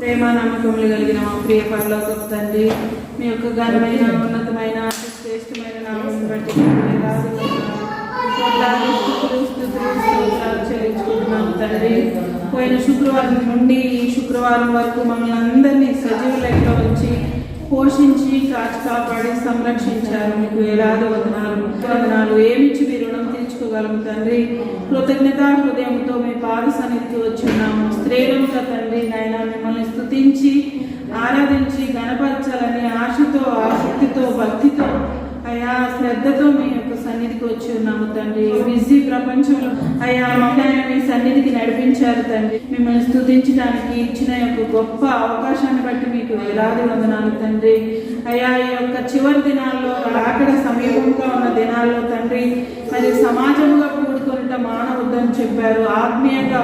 ప్రేమ నమ్మకములు కలిగిన మా ప్రియ పరలోకపు తండ్రి, మీ యొక్క ఘనమైన ఉన్నతమైన శ్రేష్టమైన నామమును బట్టి చెల్లించుకుంటున్నాము తండ్రి. పోయిన శుక్రవారం నుండి ఈ శుక్రవారం వరకు మమ్మల్ని అందరినీ సజీవ లెక్కలో వచ్చి పోషించి కాచి కాపాడి సంరక్షించారు. మీకు వేలాది వందనాలు ఏమిచ్చి మీ రుణం తీర్చుకోగలము తండ్రి. కృతజ్ఞత హృదయంతో మీ పాద సన్నిధికి వచ్చున్నాము. స్త్రీలముగా తండ్రి నాయన మిమ్మల్ని స్తుతించి ఆరాధించి గణపరచాలని ఆశతో ఆసక్తితో భక్తితో అయా శ్రద్ధతో మీ యొక్క సన్నిధికి వచ్చి ఉన్నాము తండ్రి. బిజీ ప్రపంచంలో అయా మమ్మల్ని మీ సన్నిధికి నడిపించారు తండ్రి. మిమ్మల్ని స్తుతించడానికి ఇచ్చిన యొక్క గొప్ప అవకాశాన్ని బట్టి మీకు వేలాది వందనాలు తండ్రి. అయా ఈ యొక్క చివరి దినాల్లో రాకడ సమీపంగా ఉన్న దినాల్లో తండ్రి మరి సమాజంగా కూడుకొనుట మానవద్దని చెప్పారు. ఆత్మీయంగా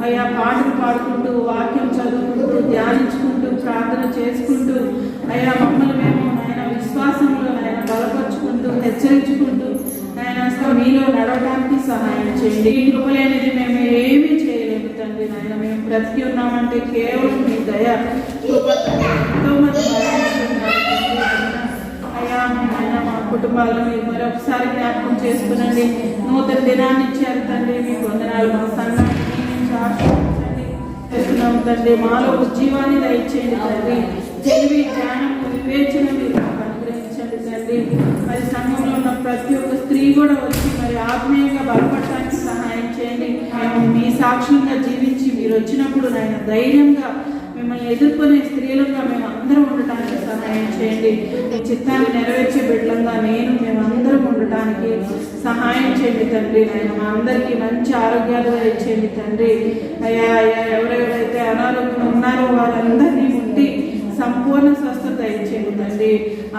అయా పాటలు పాడుకుంటూ వాక్యం చదువుకుంటూ ధ్యానించుకుంటూ ప్రార్థన చేసుకుంటూ అయా మమ్మల్ని మేము ఆయన విశ్వాసంలో ఆయన బలపరుచుకుంటూ హెచ్చరించుకుంటూ ఆయన మీలో నడవడానికి సహాయం చేయండి. ఈ కృపలేనిది మేము ఏమీ చేయలేము తండ్రి. నాయన మేము బ్రతికి ఉన్నామంటే కేవలం మీ దయ ఎంతో మంది అయ్యా ఆయన మా కుటుంబాలను మీరు మరొకసారి జ్ఞాపకం చేసుకునండి. నూతన దినాన్ని ఇచ్చారు తండ్రి. మీకు వందనాలు. మా సంఘాన్ని చేస్తున్నాము తండ్రి. మాలో ఉజ్జీవాన్ని దయచేయండి తండ్రి. తెలివి జ్ఞానము వివేచన మీరు అనుగ్రహించండి తండ్రి. మరి సంఘంలో ఉన్న ప్రతి ఒక్క స్త్రీ కూడా వచ్చి మరి ఆత్మీయంగా బలపడటానికి సహాయం చేయండి. మేము మీ సాక్షులుగా జీవించి మీరు వచ్చినప్పుడు నాయన ధైర్యంగా మిమ్మల్ని ఎదుర్కొనే స్త్రీలుగా మేము అందరం ఉండటానికి సహాయం చేయండి. మీ చిత్తాన్ని నెరవేర్చే బిడ్డలంగా మేమందరం ఉండటానికి సహాయం చేయండి తండ్రి. నాయన మా అందరికీ మంచి ఆరోగ్యాలుగా ఇచ్చేయండి తండ్రి. అయ్యా ఎవరెవరైతే అనారోగ్యం ఉన్నారో వాళ్ళందరినీ ముట్టి సంపూర్ణ స్వస్థత ఇచ్చేయండి తండ్రి.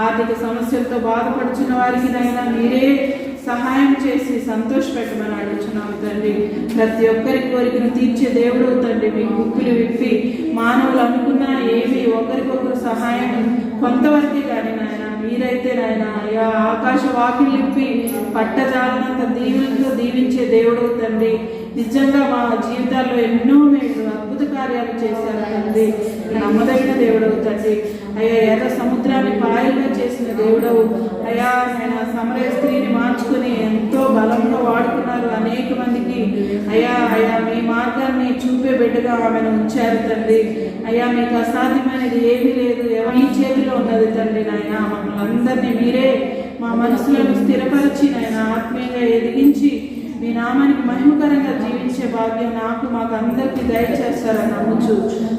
ఆర్థిక సమస్యలతో బాధపడుచున్న వారికి నైనా మీరే సహాయం చేసి సంతోషపెట్టమని అడుగుతున్నాము తండ్రి. ప్రతి ఒక్కరి కోరికను తీర్చే దేవుడు తండ్రి. మీ గుప్పులు విప్పి మానవులు అనుకున్నా ఏమి ఒకరికొకరు సహాయం కొంతవరకే కానీ నాయన మీరైతే నాయన అయ్యా ఆకాశ వాకిలు విప్పి పట్టజాలనంత దీవులతో దీవించే దేవుడు తండ్రి. నిజంగా మా జీవితాల్లో ఎన్నో మీరు అద్భుత కార్యాలు చేశారు తండ్రి. నమ్మదగిన దేవుడవు తండ్రి. అయ్యా ఎర్ర సముద్రాన్ని పాయలుగా చేసిన దేవుడవు. అయ్యా ఆయన సమరయ స్త్రీని మార్చుకుని ఎంతో బలంగా వాడుకున్నారు. అనేక మందికి అయ్యా మీ మార్గాన్ని చూపే బిడ్డగా ఆమెను ఉంచారు తండ్రి. అయ్యా మీకు అసాధ్యమైనది ఏమీ లేదు. మీ చేతిలో ఉన్నది తండ్రి. నాయన మమ్మల్ని అందరినీ మీరే మా మనసులను స్థిరపరిచి నాయన ఆత్మీయంగా ఎదిగించి మీ నామానికి మహిమకరంగా జీవించే భాగ్యం మాకు అందరికీ దయచేస్తారని నమ్ముచు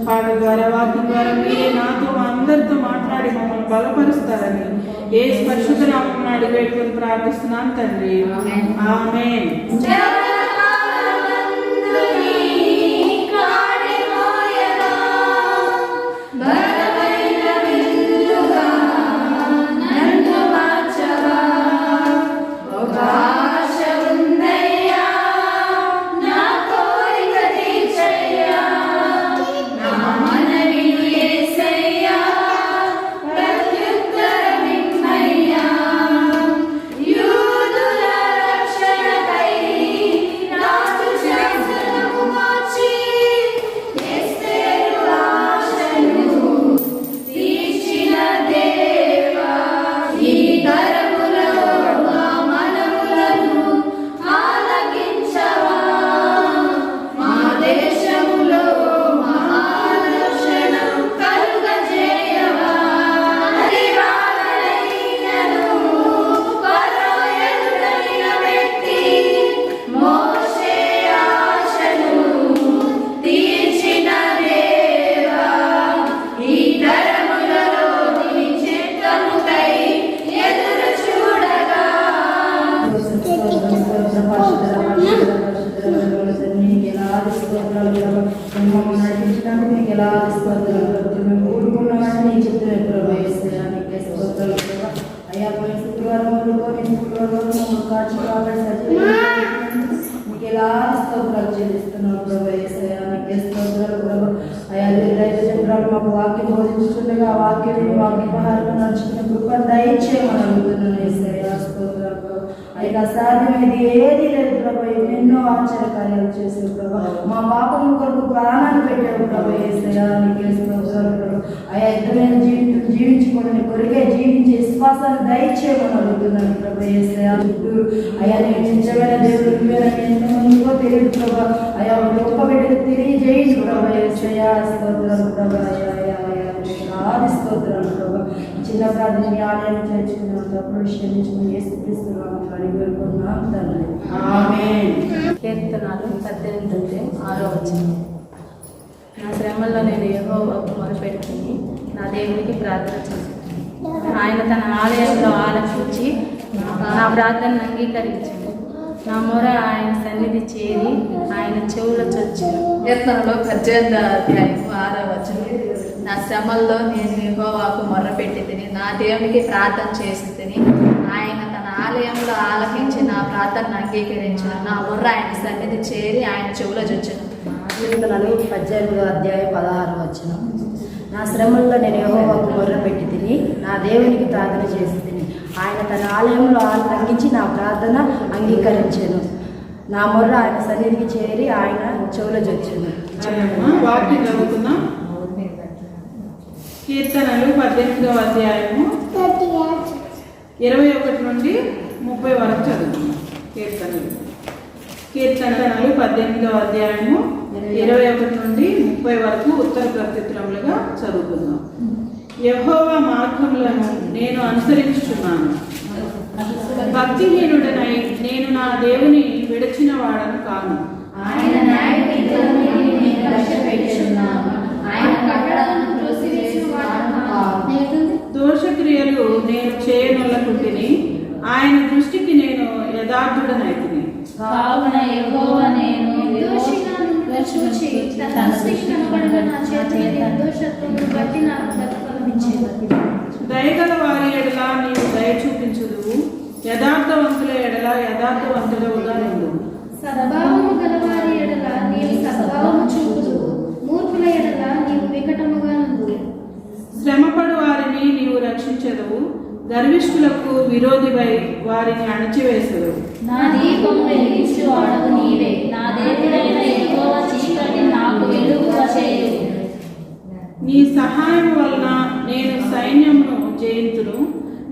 పాట ద్వారా వాక్యం ద్వారా మీరే నాతో మా అందరితో మాట్లాడి మమ్మల్ని బలపరుస్తారని యేసు పరిశుద్ధ నామమున అడిగి వేడుకొని ప్రార్థిస్తున్నాను తండ్రి. ఆమేన్. నడిపించడానికి మీకు ఎలా మేము కూడుకున్నామని నేను చెప్తున్నాను ప్రవేశానికి స్తోత్రాలు. అయ్యా పోయిన శుక్రవారం కాచి కాబట్టి మీకు ఎలా స్తోత్రాలు చెల్లిస్తున్నాం ప్రవేశానికి స్తోత్రాలు ప్రభు. అయ్యా రైతు చంద్రాలు మాకు వాక్యం బోధించుతుండగా వాక్యహారం నడుచుకున్న కృప దయచేయమని అడుగుతున్నాను. స్తోత్రాలు అయినా సాధ్యమైనది ఏది లేదు ప్రభా. ఎన్నెన్నో ఆశ్చర్యకార్యాలు చేశారు ప్రభా. మా పాపం కొరకు ప్రాణాలు పెట్టారు ప్రభా. యేసయ్యా నీకే స్తోత్రాలు ప్రభా. అయా ఇద్దరైన జీవితం జీవించుకొని నీ కొరికే జీవించే విశ్వాసాన్ని దయచేయమని అడుగుతున్నాను ప్రభా. యేసయ్యా అయా నేను నిజమైన దేవుడు ఎంతమందికో తెలియదు ప్రభా. అయా ఒక్క బిడ్డకు తెలియజేయండి ప్రభా. యేసయ్యా స్తోత్రాలు ప్రభా. ఆది స్తోత్రాలు ప్రభా. చిన్న ప్రార్థన మీ ఆలయం చేర్చుకున్నప్పుడు క్షమించుకుని యేసుక్రీస్తున్నాము అడిగి వేడుకున్నాం తండ్రి. ఆమేన్. కీర్తనాలు 18:6 నా శ్రమల్లో నేను యెహోవాకు మొరపెట్టుకుని నా దేవునికి ప్రార్థన చేశాను. ఆయన తన ఆలయంలో ఆలకించి నా ప్రార్థనను అంగీకరించాను. నా మొర ఆయన సన్నిధి చేరి ఆయన చెవుల చొచ్చాను. కీర్తనలో 18:6 నా శ్రమల్లో నేను యెహోవాకు మొర్రపెట్టి తిని నా దేవునికి ప్రార్థన చేసి తిని ఆయన తన ఆలయంలో ఆలకించి నా ప్రార్థనను అంగీకరించిన నా మొర్ర ఆయన సన్నిధి చేరి ఆయన చెవుల చొచ్చాను. కీర్తనలు 18:16 నా శ్రమల్లో నేను యెహోవాకు మొర్రపెట్టి తిని నా దేవునికి ప్రార్థన చేసి తిని ఆయన తన ఆలయంలో ఆలకించి నా ప్రార్థన అంగీకరించాను. నా మొర్ర ఆయన సన్నిధికి చేరి ఆయన చెవుల చొచ్చాను. వాక్యం చదువుతున్నాం. కీర్తనలు 18వ అధ్యాయము 21 నుండి 30 వరకు చదువుతున్నాం. కీర్తనలు 18వ అధ్యాయము 21 నుండి 30 వరకు ఉత్తర ప్రత్యుత్తరములుగా చదువుకుందాం. యెహోవా మార్గములను నేను అనుసరించుచున్నాను. భక్తిహీనుడనై నేను నా దేవుని విడిచిన వాడను కాను. ఆయన న్యాయవిధులను నేను లక్ష్యపెట్టుచున్నాను. ఆయన కట్టడలను త్రోసివేసిన వాడను కాను. దోషక్రియలు నేను చేయనొల్లకుంటిని, ఆయన దృష్టికి నేను యథార్థుడనైతిని. కావున యెహోవా నేను నిర్దోషిగా చూచి తన దృష్టికి కనబడిన నా చేతుల నిర్దోషత్వమును బట్టి నాకు ప్రతిఫలం ఇచ్చేది. దయగల వారి ఎడల నీవు దయ చూపించుదువు, యథార్థవంతుల ఎడల యథార్థవంతుడవుగా నుండు. సద్భావము గలవారి ఎడల నీవు సద్భావము చూపుదువు, మూర్ఖుల ఎడల నీవు వికటముగా నుండు. శ్రమపడు వారిని నీవు రక్షించదువు, గర్విష్ఠులకు విరోధివై వారిని అణచివేసెదవు. నా దీపము వెలిగించు వాడవు నీవే. నా దేవుడైన యెహోవా చీకటి నాకు వెలుగుగా చేయు. నీ సహాయం వలన నేను సైన్యమును జయింతును,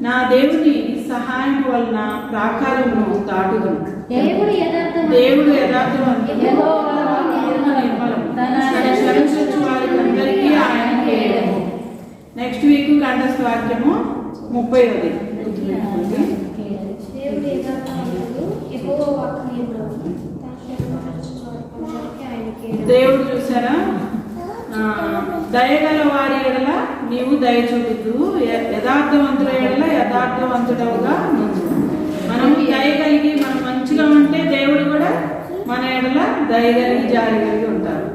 నా దేవుని సహాయం వలన ప్రాకారమును దాటుదును. దేవుడు యథార్థవంతుడు, యెహోవా నిర్మలము. తన శరణు వారికి అందరికీ ఆయన కేడము. నెక్స్ట్ వీక్ కంఠస్థ వాక్యము 30వ. దేవుడు యథార్థవంతుడు, యెహోవా వాక్కు నిర్మలము. దేవుడు చూసారా, దయగల వారి ఎడల నీవు దయ చూపుతూ యథార్థవంతుల ఎడల యథార్థవంతుడవుగా నుండు. మనము దయ కలిగి మనం మంచిగా ఉంటే దేవుడు కూడా మన ఎడల దయ కలిగి జారి కలిగి ఉంటారు.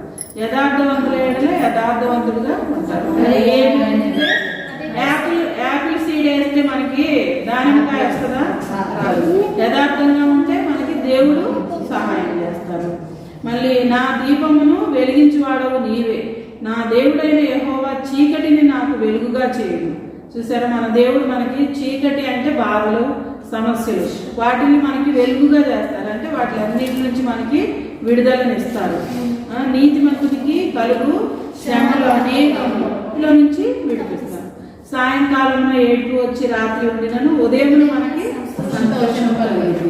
యథార్థవంతుల ఎడల యథార్థవంతుడుగా ఉంటారు. యాపిల్ సీడ్ వేస్తే మనకి దానిమ్మకాయ వస్తుందా? రాదు. యథార్థంగా ఉంటే మనకి దేవుడు సహాయం చేస్తారు. మళ్ళీ నా దీపమును వెలిగించువాడవు నీవే, నా దేవుడైన యెహోవా చీకటిని నాకు వెలుగుగా చేయడు. చూసారా, మన దేవుడు మనకి చీకటి అంటే బాధలు, సమస్యలు, వాటిని మనకి వెలుగుగా చేస్తారు. అంటే వాటిలన్నిటి నుంచి మనకి విడుదలను ఇస్తారు. నీతిమంతుడికి కలుగు శ్రమలు అనేకలో నుంచి విడిపిస్తారు. సాయంకాలంలో ఏడుపు వచ్చి రాత్రి ఉండినను ఉదయమును మనకి సంతోషం కలిగింది.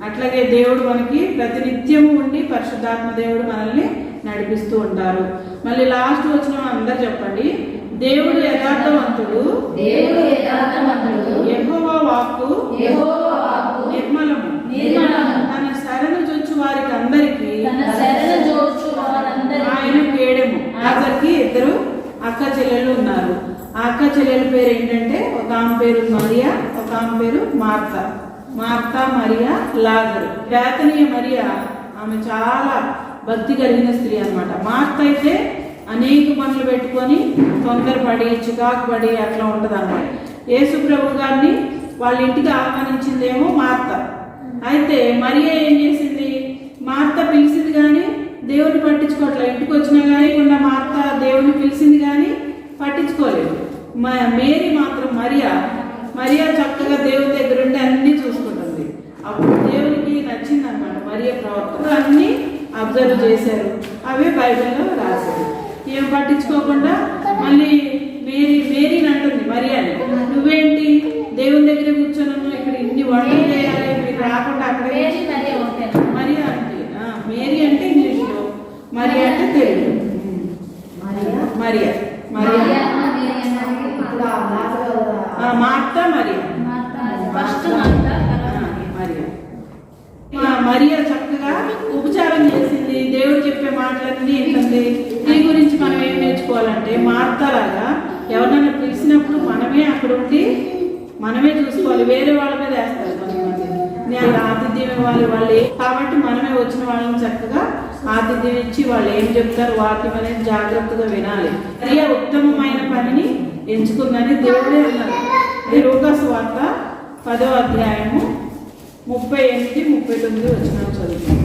అట్లాగే దేవుడు మనకి ప్రతినిత్యము ఉండి పరిశుద్ధాత్మ దేవుడు మనల్ని నడిపిస్తూ ఉంటారు. మళ్ళీ లాస్ట్ వచ్చిన అందరు చెప్పండి. దేవుడు యథార్థవంతుడు, యెహోవా వాక్కు నిర్మలము. తన శరణు జొచ్చు వారికి అందరికీ ఆయన కేడము. అతనికి ఇద్దరు అక్క చెల్లెలు ఉన్నారు. ఆ అక్క చెల్లెల పేరు ఏంటంటే, ఒక ఆమె పేరు మరియా, ఒక ఆమె పేరు మార్తా. మరియా లాజరు. బేతనీయ మరియా ఆమె చాలా భక్తి కలిగిన స్త్రీ అన్నమాట. మార్త అయితే అనేక పనులు పెట్టుకొని తొందరపడి చికాకు పడి అట్లా ఉంటుంది అన్నమాట. యేసు ప్రభు గారిని వాళ్ళ ఇంటికి ఆహ్వానించిందేమో మార్త. అయితే మరియా ఏం చేసింది? మార్త పిలిచింది కానీ దేవుని పట్టించుకోవట్లేదు. ఇంటికి వచ్చినా కానీ ఉన్న మార్త దేవుని పిలిచింది కానీ పట్టించుకోలేదు. మేరీ మాత్రం మరియా చక్కగా దేవుని దగ్గర ఉండి అన్నీ చూసుకుంటుంది. అప్పుడు నచ్చింది అనమాట మరియ ప్రవర్తన. అన్ని అబ్జర్వ్ చేశారు, అవే బైబిల్లో రాశారు. ఏం పట్టించుకోకుండా మళ్ళీ మేరీని అంటుంది మరియాని, నువ్వేంటి దేవుని దగ్గర కూర్చొని ఇక్కడ ఇన్ని వంటలు చేయాలి, మీరు రాకుండా అక్కడే మరియా అంటే మేరీ అంటే ఇంగ్లీష్లో, మరియా అంటే తెలుగు. మరియా మార్తా మరియా. మరియా చక్కగా ఉపచారం చేసింది, దేవుడు చెప్పే మాటలన్నీ ఏంటంటే దీని గురించి మనం ఏం నేర్చుకోవాలంటే మార్తాలాగా ఎవరినైనా పిలిచినప్పుడు మనమే అక్కడ ఉండి మనమే చూసుకోవాలి, వేరే వాళ్ళ మీద వేస్తారు కొంతమంది. నేను ఆతిథ్యం ఇవ్వాలి వాళ్ళు, కాబట్టి మనమే వచ్చిన వాళ్ళని చక్కగా ఆతిథ్యం ఇచ్చి వాళ్ళు ఏం చెప్తారు వాక్యం అనేది జాగ్రత్తగా వినాలి. మరియా ఉత్తమమైన పనిని ఎంచుకుందని దేవుడే అన్నారు. లూకాసు వార్త 10వ అధ్యాయము 38-39 వచనాలు చదువుతాం.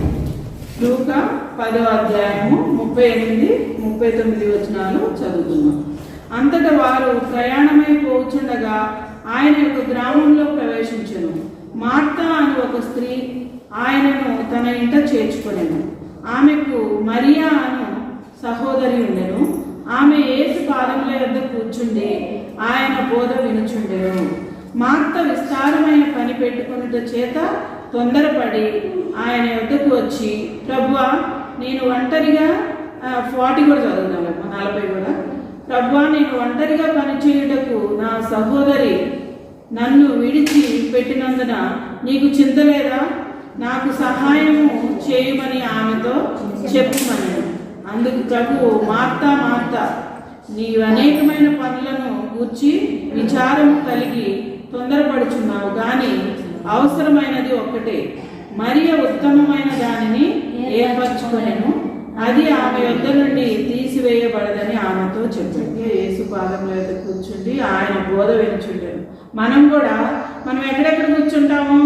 లూకా 10వ అధ్యాయము 38-39 వచనాలు చదువుతున్నాం. అంతటా వారు ప్రయాణమై పోచుండగా ఆయన యొక్క గ్రామంలో ప్రవేశించెను. మార్తా అని ఒక స్త్రీ ఆయనను తన ఇంట చేర్చుకొనెను. ఆమెకు మరియా అను సహోదరి ఉండెను. ఆమె యేసు పాదముల వద్ద కూర్చుండి ఆయన బోధ వినుచుండెను. మార్త విస్తారమైన పని పెట్టుకున్నట చేత తొందరపడి ఆయన వద్దకు వచ్చి, ప్రభువా నేను ఒంటరిగా 40 కూడా చదువుతాను, 40 కూడా, ప్రభువా నేను ఒంటరిగా పనిచేయుటకు నా సహోదరి నన్ను విడిచి పెట్టినందున నీకు చింత లేదా? నాకు సహాయము చేయమని ఆమెతో చెప్పుమని. అందుకు ప్రభువు, మార్తా మార్తా, నీవు అనేకమైన పనులను గూర్చి విచారం కలిగి తొందరపడుచున్నావు, కానీ అవసరమైనది ఒక్కటే. మరియ ఉత్తమమైన దానిని ఏర్పరచుకొనెను, అది ఆమె యొద్ద నుండి తీసివేయబడదని ఆమెతో చెప్పండి. యేసు పాదముల యొద్ద కూర్చుండి ఆయన బోధ వినుచుండెను. మనం ఎక్కడెక్కడ కూర్చుంటాము?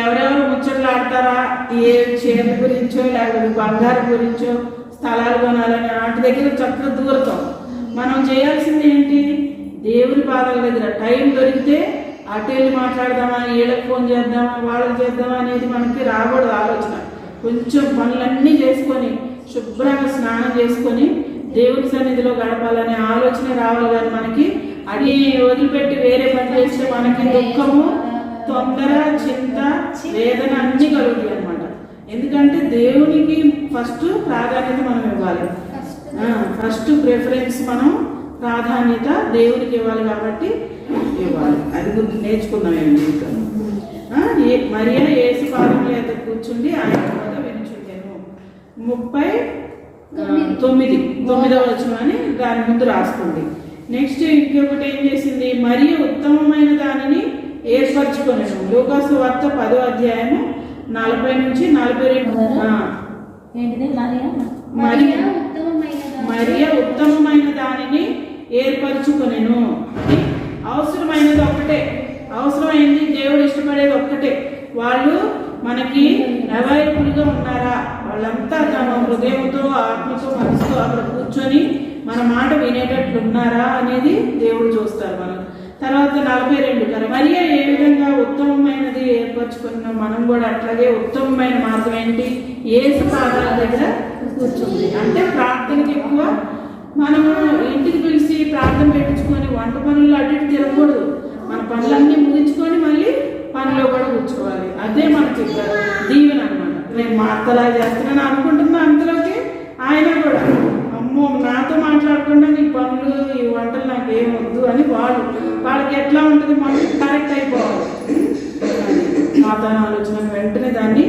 ఎవరెవరు ముచ్చట్లు ఆడతారా, ఏ చీర గురించో లేకపోతే బంగారం గురించో స్థలాలు కొనాలని వాటి దగ్గర చక్కగా దూరతాం. మనం చేయాల్సింది ఏంటి? దేవుని పాదాల దగ్గర టైం దొరికితే అటు వెళ్ళి మాట్లాడదామా, వీళ్ళకి ఫోన్ చేద్దామా, వాళ్ళకి చేద్దామా అనేది మనకి రాకూడదు ఆలోచన. కొంచెం పనులన్నీ చేసుకొని శుభ్రంగా స్నానం చేసుకొని దేవుని సన్నిధిలో గడపాలనే ఆలోచన రావాలి. కానీ మనకి అది వదిలిపెట్టి వేరే పని చేస్తే మనకి దుఃఖము, తొందర, చింత, వేదన అన్నీ కలుగుతాయి అన్నమాట. ఎందుకంటే దేవునికి ఫస్ట్ ప్రాధాన్యత మనం ఇవ్వాలి. ఫస్ట్ ప్రిఫరెన్స్ మనం ప్రాధాన్యత దేవునికి ఇవ్వాలి కాబట్టి ఇవ్వాలి. అది గురించి నేర్చుకున్నాం ఏం జీవితం. మరియా యేసు పాదముల యొద్ద కూర్చుండి ఆయన బోధ వినుచుండెను. 39వ వచనం అని దాని ముందు రాసుకోండి. నెక్స్ట్ ఇంకొకటి ఏం చేసింది? మరియ ఉత్తమమైన దానిని ఏర్పరచుకొనెను. లూకాసు వార్త 10వ అధ్యాయము 40-42. మరియ ఉత్తమమైన దానిని ఏర్పరచుకొనెను. అవసరమైనది ఒక్కటే, అవసరమైంది దేవుడు ఇష్టపడేది ఒక్కటే. వాళ్ళు మనకి అవైలబుల్గా ఉన్నారా, వాళ్ళంతా తమ హృదయంతో, ఆత్మతో, మనసుతో అక్కడ కూర్చొని మన మాట వినేటట్లు ఉన్నారా అనేది దేవుడు చూస్తారు. మనం తర్వాత 42 మరియ ఏ విధంగా ఉత్తమమైనది ఏర్పరచుకున్నాం, మనం కూడా అట్లాగే ఉత్తమమైన మార్గం ఏంటి? యేసు పాదాల దగ్గర కూర్చుంది. అంటే ప్రార్థనకి ఎక్కువ మనము ఇంటికి పిలిచి ప్రార్థన పెట్టించుకొని వంట పనుల్లో అటు ఇటు తిరగకూడదు. మన పనులన్నీ ముగించుకొని మళ్ళీ పనిలో కూడా కూర్చోవాలి. అదే మనకి దీవెన అన్నమాట. నేను మార్తలా చేస్తున్నాను అనుకుంటున్నా, అంతలోకి ఆయన కూడా అమ్మో నాతో మాట్లాడకుండా నీ పనులు ఈ వంటలు నాకు ఏమొద్దు అని వాళ్ళకి ఎట్లా ఉంటుంది, మనకి కరెక్ట్ అయిపోవాలి. సాతాను ఆలోచన వెంటనే దాన్ని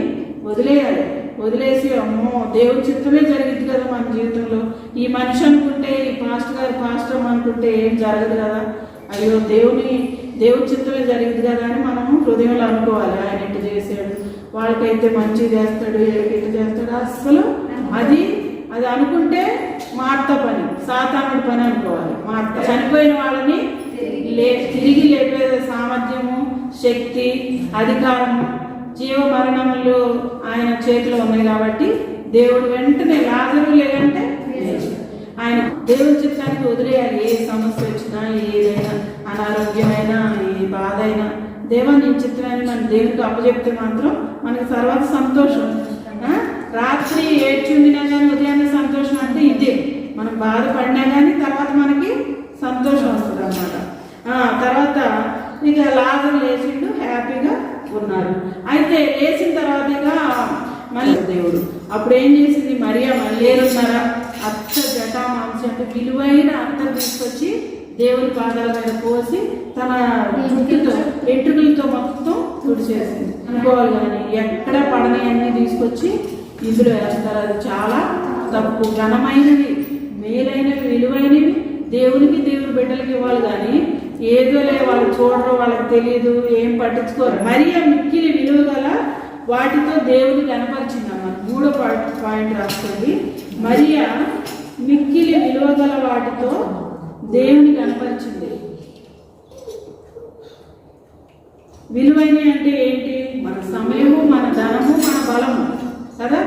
వదిలేయాలి. వదిలేసి అమ్మో దేవుడి చిత్తమే జరిగింది కదా మన జీవితంలో. ఈ మనిషి అనుకుంటే, ఈ పాస్టర్ అనుకుంటే ఏం జరగదు కదా, అయ్యో దేవుడి చిత్తమే జరిగింది కదా అని మనము హృదయంలో అనుకోవాలి. ఆయన ఇటు చేశాడు, వాళ్ళకైతే మంచి చేస్తాడు, ఇటు చేస్తాడు. అసలు అది అనుకుంటే మార్త పని, సాతానుడి పని అనుకోవాలి. మార్త చనిపోయిన వాళ్ళని తిరిగి లేపే సామర్థ్యము, శక్తి, అధికారము, జీవ మరణములు ఆయన చేతిలో ఉన్నాయి కాబట్టి దేవుడు వెంటనే లాజరు లేదంటే ఆయన దేవుడి చిత్తానికి వదిలేయాలి. ఏ సమస్య వచ్చినా, ఏదైనా అనారోగ్యమైనా, ఏ బాధ అయినా దేవా నీ చిత్రాన్ని మన దేవునికి అప్పచెప్తే మాత్రం మనకి తర్వాత సంతోషం. రాత్రి ఏడ్చుండినా కానీ ఉదయాన్నే సంతోషం అంటే ఇదే. మనం బాధపడినా కానీ తర్వాత మనకి సంతోషం వస్తుంది అన్నమాట. తర్వాత ఇక లాజరు లేచిండు, హ్యాపీగా ఉన్నారు. అయితే లేచిన తర్వాత ఇక మళ్ళీ దేవుడు అప్పుడు ఏం చేసింది, మరియా మళ్ళీ ఉన్నారా అత్త జటామాంసి అంటే విలువైన అత్తరు తీసుకొచ్చి దేవుని పాదాల మీద పోసి తన జుట్టుతో వెంట్రుకలతో మొత్తం తుడిచేసింది. అనుకోవాలి కానీ ఎక్కడ పడని అన్నీ తీసుకొచ్చి ఇందులో వేస్తారు. అది చాలా తప్పు. ఘనమైనవి, మేలైనవి, విలువైనవి దేవునికి దేవుని బిడ్డలకి ఇవ్వాలి కానీ ఏదోలే వాళ్ళు చూడరు, వాళ్ళకి తెలియదు, ఏం పట్టించుకోరు. మరియా మిక్కిలి విలువ గల వాటితో దేవుని కనపరిచిందమ్మా. 3వ పాయింట్ రాసుకోండి. మరియా మిక్కిలి విలువ గల వాటితో దేవుని కనపరిచింది. విలువైనవి అంటే ఏంటి? మన సమయము, మన ధనము, మన బలము కదా.